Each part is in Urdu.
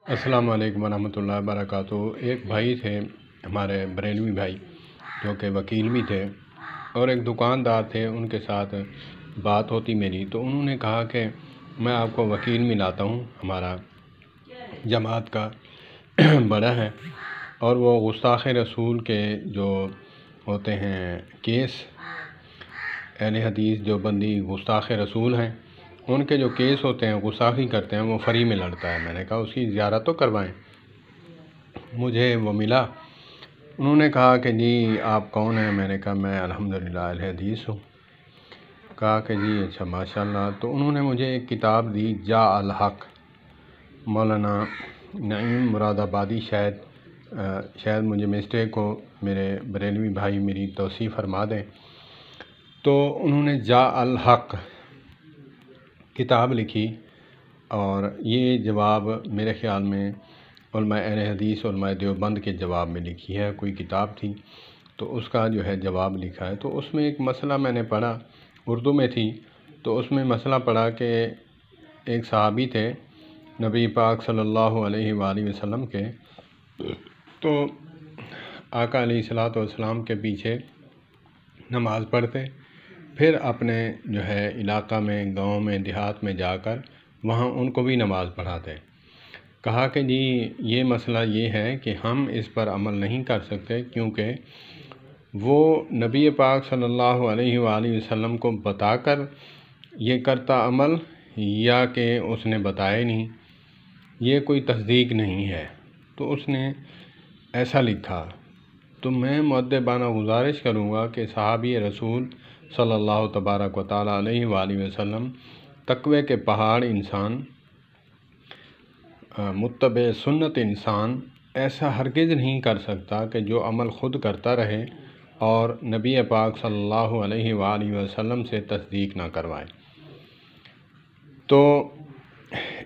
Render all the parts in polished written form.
السلام علیکم ورحمۃ اللہ وبرکاتہ۔ ایک بھائی تھے ہمارے بریلوی بھائی، جو کہ وکیل بھی تھے، اور ایک دکاندار تھے، ان کے ساتھ بات ہوتی میری، تو انہوں نے کہا کہ میں آپ کو وکیل ملاتا ہوں، ہمارا جماعت کا بڑا ہے، اور وہ گستاخ رسول کے جو ہوتے ہیں کیس، اہل حدیث جو بندی گستاخ رسول ہیں، ان کے جو کیس ہوتے ہیں، گستاخی کرتے ہیں، وہ فری میں لڑتا ہے۔ میں نے کہا اس کی زیارت تو کروائیں۔ مجھے وہ ملا، انہوں نے کہا کہ جی آپ کون ہیں؟ میں نے کہا میں الحمدللہ اہل حدیث ہوں۔ کہا کہ جی اچھا ماشاءاللہ۔ تو انہوں نے مجھے ایک کتاب دی، جاء الحق، مولانا نعیم مراد آبادی، شاید مجھے مسٹیک ہو، میرے بریلوی بھائی میری توصیح فرما دیں۔ تو انہوں نے جاء الحق کتاب لکھی، اور یہ جواب میرے خیال میں علماء اہل حدیث، علماء دیوبند کے جواب میں لکھی ہے، کوئی کتاب تھی تو اس کا جو ہے جواب لکھا ہے۔ تو اس میں ایک مسئلہ میں نے پڑھا، اردو میں تھی، تو اس میں مسئلہ پڑھا کہ ایک صحابی تھے نبی پاک صلی اللہ علیہ وآلہ وسلم کے، تو آقا علیہ الصلوۃ والسلام کے پیچھے نماز پڑھتے، پھر اپنے جو ہے علاقہ میں، گاؤں میں، دیہات میں جا کر وہاں ان کو بھی نماز پڑھاتے۔ کہا کہ جی یہ مسئلہ یہ ہے کہ ہم اس پر عمل نہیں کر سکتے، کیونکہ وہ نبی پاک صلی اللہ علیہ وآلہ وسلم کو بتا کر یہ کرتا عمل، یا کہ اس نے بتایا نہیں، یہ کوئی تصدیق نہیں ہے۔ تو اس نے ایسا لکھا۔ تو میں مؤدبانہ گزارش کروں گا کہ صحابی رسول صلی اللہ تبارک و تعالیٰ علیہ وآلہ وسلم، تقوی کے پہاڑ انسان، متبع سنت انسان، ایسا ہرگز نہیں کر سکتا کہ جو عمل خود کرتا رہے اور نبی پاک صلی اللہ علیہ وآلہ وسلم سے تصدیق نہ کروائے۔ تو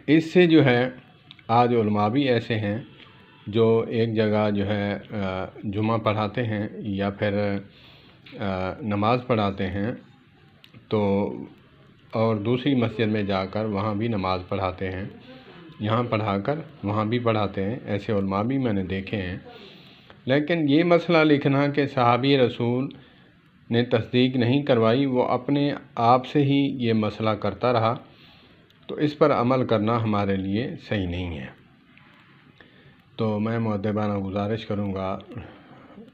اس سے جو ہے آج علماء بھی ایسے ہیں جو ایک جگہ جو ہے جمعہ پڑھاتے ہیں یا پھر نماز پڑھاتے ہیں، تو اور دوسری مسجد میں جا کر وہاں بھی نماز پڑھاتے ہیں، یہاں پڑھا کر وہاں بھی پڑھاتے ہیں۔ ایسے علماء بھی میں نے دیکھے ہیں۔ لیکن یہ مسئلہ لکھنا کہ صحابی رسول نے تصدیق نہیں کروائی، وہ اپنے آپ سے ہی یہ مسئلہ کرتا رہا، تو اس پر عمل کرنا ہمارے لیے صحیح نہیں ہے۔ تو میں مؤدبانہ گزارش کروں گا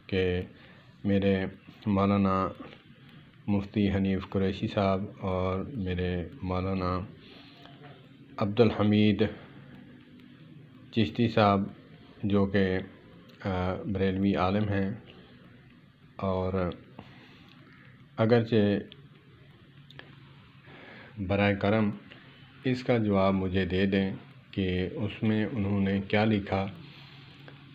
کہ میرے مولانا مفتی حنیف قریشی صاحب اور میرے مولانا عبدالحمید چشتی صاحب، جو کہ بریلوی عالم ہیں، اور اگرچہ برائے کرم اس کا جواب مجھے دے دیں کہ اس میں انہوں نے کیا لکھا۔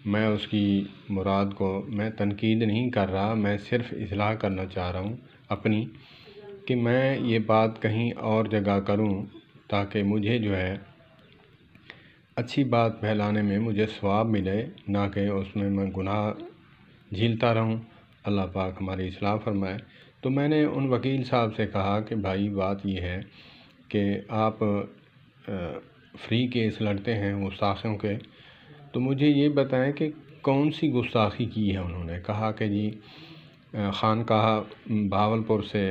میں اس کی مراد کو میں تنقید نہیں کر رہا، میں صرف اصلاح کرنا چاہ رہا ہوں اپنی، کہ میں یہ بات کہیں اور جگہ کروں تاکہ مجھے جو ہے اچھی بات پھیلانے میں مجھے ثواب ملے، نہ کہ اس میں گناہ جھیلتا رہوں۔ اللہ پاک ہماری اصلاح فرمائے۔ تو میں نے ان وکیل صاحب سے کہا کہ بھائی بات یہ ہے کہ آپ فری کیس لڑتے ہیں گستاخیوں کے، تو مجھے یہ بتائیں کہ کون سی گستاخی کی ہے انہوں نے۔ کہا کہ جی خانقاہ بہاولپور سے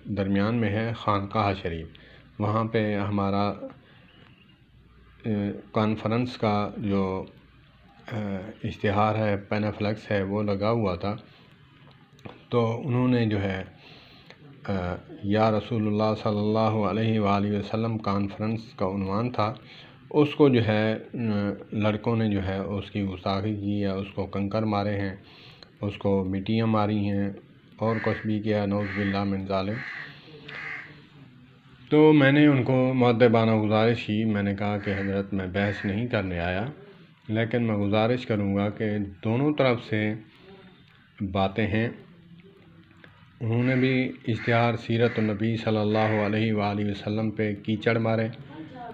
درمیان میں ہے خانقاہ شریف، وہاں پہ ہمارا کانفرنس کا جو اشتہار ہے، پینافلیکس ہے، وہ لگا ہوا تھا۔ تو انہوں نے جو ہے یا رسول اللہ صلی اللہ علیہ وآلہ وسلم کانفرنس کا عنوان تھا، اس کو جو ہے لڑکوں نے جو ہے اس کی گستاخی کی ہے، اس کو کنکر مارے ہیں، اس کو مٹیاں ماری ہیں، اور کچھ بھی کیا، نعوذ باللہ من ظالم۔ تو میں نے ان کو مؤدبانہ گزارش کی، میں نے کہا کہ حضرت میں بحث نہیں کرنے آیا، لیکن میں گزارش کروں گا کہ دونوں طرف سے باتیں ہیں۔ انہوں نے بھی اشتہار سیرت النبی صلی اللہ علیہ وآلہ وسلم پہ کیچڑ مارے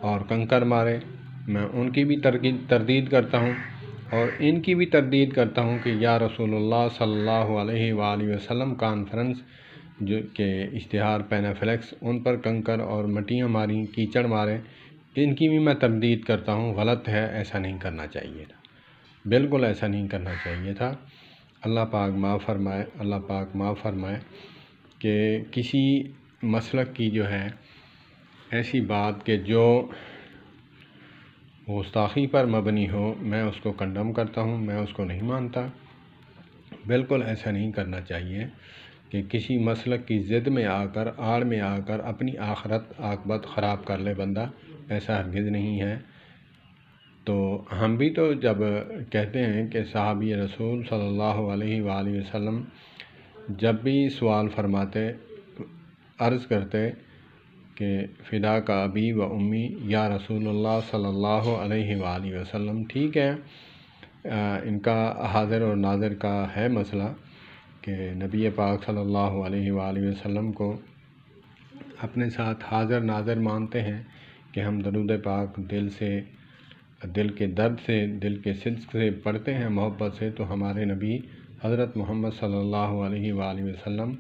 اور کنکر مارے، میں ان کی بھی تردید کرتا ہوں، اور ان کی بھی تردید کرتا ہوں کہ یا رسول اللہ صلی اللہ علیہ وآلہ وسلم کانفرنس جو کہ اشتہار پینافلیکس، ان پر کنکر اور مٹیاں ماری، کیچڑ مارے، ان کی بھی میں تردید کرتا ہوں، غلط ہے، ایسا نہیں کرنا چاہیے تھا، بالکل ایسا نہیں کرنا چاہیے تھا۔ اللہ پاک معاف فرمائے، اللہ پاک معاف فرمائے کہ کسی مسلک کی جو ہے ایسی بات کہ جو گستاخی پر مبنی ہو، میں اس کو کنڈم کرتا ہوں، میں اس کو نہیں مانتا۔ بالکل ایسا نہیں کرنا چاہیے کہ کسی مسلک کی ضد میں آ کر، آڑ میں آ کر اپنی آخرت عاقبت خراب کر لے بندہ، ایسا ہرگز نہیں ہے۔ تو ہم بھی تو جب کہتے ہیں کہ صحابی رسول صلی اللہ علیہ وآلہ وسلم جب بھی سوال فرماتے، عرض کرتے کہ فدا کا ابی و امی یا رسول اللہ صلی اللہ علیہ وآلہ وسلم، ٹھیک ہے ان کا حاضر اور ناظر کا ہے مسئلہ کہ نبی پاک صلی اللہ علیہ وآلہ وسلم کو اپنے ساتھ حاضر ناظر مانتے ہیں کہ ہم درود پاک دل سے، دل کے درد سے، دل کے صدق سے پڑھتے ہیں، محبت سے، تو ہمارے نبی حضرت محمد صلی اللہ علیہ وآلہ وسلم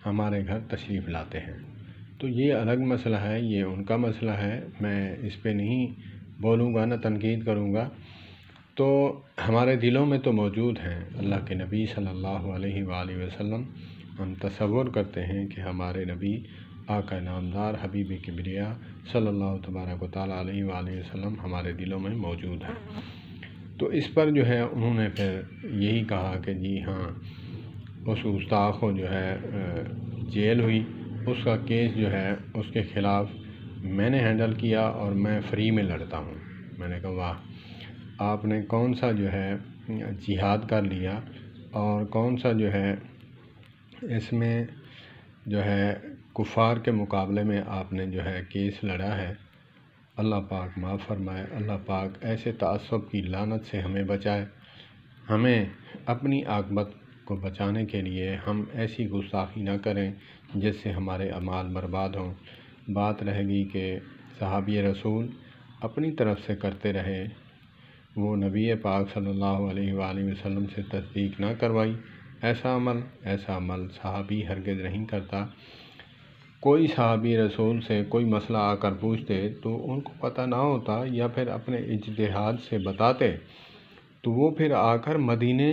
ہمارے گھر تشریف لاتے ہیں۔ تو یہ الگ مسئلہ ہے، یہ ان کا مسئلہ ہے، میں اس پہ نہیں بولوں گا، نہ تنقید کروں گا۔ تو ہمارے دلوں میں تو موجود ہیں اللہ کے نبی صلی اللہ علیہ وآلہ وسلم، ہم تصور کرتے ہیں کہ ہمارے نبی آقا نامدار حبیب کبریا صلی اللہ تبارک و تعالیٰ علیہ وآلہ وسلم ہمارے دلوں میں موجود ہیں۔ تو اس پر جو ہے انہوں نے پھر یہی کہا کہ جی ہاں اس گستاخ کو جو ہے جیل ہوئی، اس کا کیس جو ہے اس کے خلاف میں نے ہینڈل کیا اور میں فری میں لڑتا ہوں۔ میں نے کہا واہ، آپ نے کون سا جو ہے جہاد کر لیا اور کون سا جو ہے اس میں جو ہے کفار کے مقابلے میں آپ نے جو ہے کیس لڑا ہے۔ اللہ پاک معاف فرمائے، اللہ پاک ایسے تعصب کی لعنت سے ہمیں بچائے، ہمیں اپنی عاقبت کو بچانے کے لیے ہم ایسی گستاخی نہ کریں جس سے ہمارے اعمال برباد ہوں۔ بات رہے گی کہ صحابی رسول اپنی طرف سے کرتے رہے، وہ نبی پاک صلی اللہ علیہ وآلہ وسلم سے تصدیق نہ کروائی، ایسا عمل صحابی ہرگز نہیں کرتا۔ کوئی صحابی رسول سے کوئی مسئلہ آ کر پوچھتے تو ان کو پتہ نہ ہوتا یا پھر اپنے اجتہاد سے بتاتے، تو وہ پھر آ کر مدینے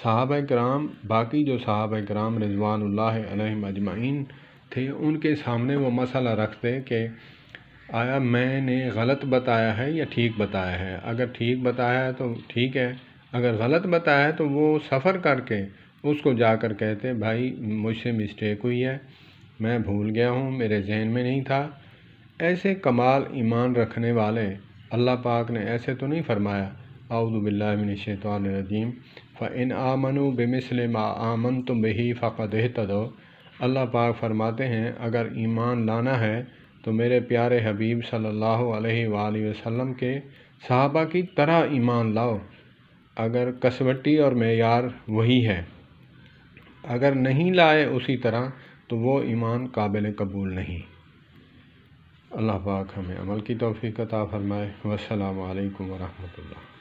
صحابہ کرام، باقی جو صحابہ کرام رضوان اللہ علیہم اجمعین تھے، ان کے سامنے وہ مسئلہ رکھتے کہ آیا میں نے غلط بتایا ہے یا ٹھیک بتایا ہے۔ اگر ٹھیک بتایا ہے تو ٹھیک ہے، اگر غلط بتایا ہے تو وہ سفر کر کے اس کو جا کر کہتے بھائی مجھ سے مسٹیک ہوئی ہے، میں بھول گیا ہوں، میرے ذہن میں نہیں تھا۔ ایسے کمال ایمان رکھنے والے اللہ پاک نے ایسے تو نہیں فرمایا اعوذ باللہ من الشیطان الرجیم فَإِنْ آمَنُوا بِمِثْلِ مَا آمَنْتُمْ بِهِ فَقَدْ اهْتَدَوْا۔ اللہ پاک فرماتے ہیں اگر ایمان لانا ہے تو میرے پیارے حبیب صلی اللہ علیہ وآلہ وسلم کے صحابہ کی طرح ایمان لاؤ، اگر کسوٹی اور معیار وہی ہے۔ اگر نہیں لائے اسی طرح تو وہ ایمان قابل قبول نہیں۔ اللہ پاک ہمیں عمل کی توفیق عطا فرمائے۔ والسلام علیکم ورحمۃ اللہ۔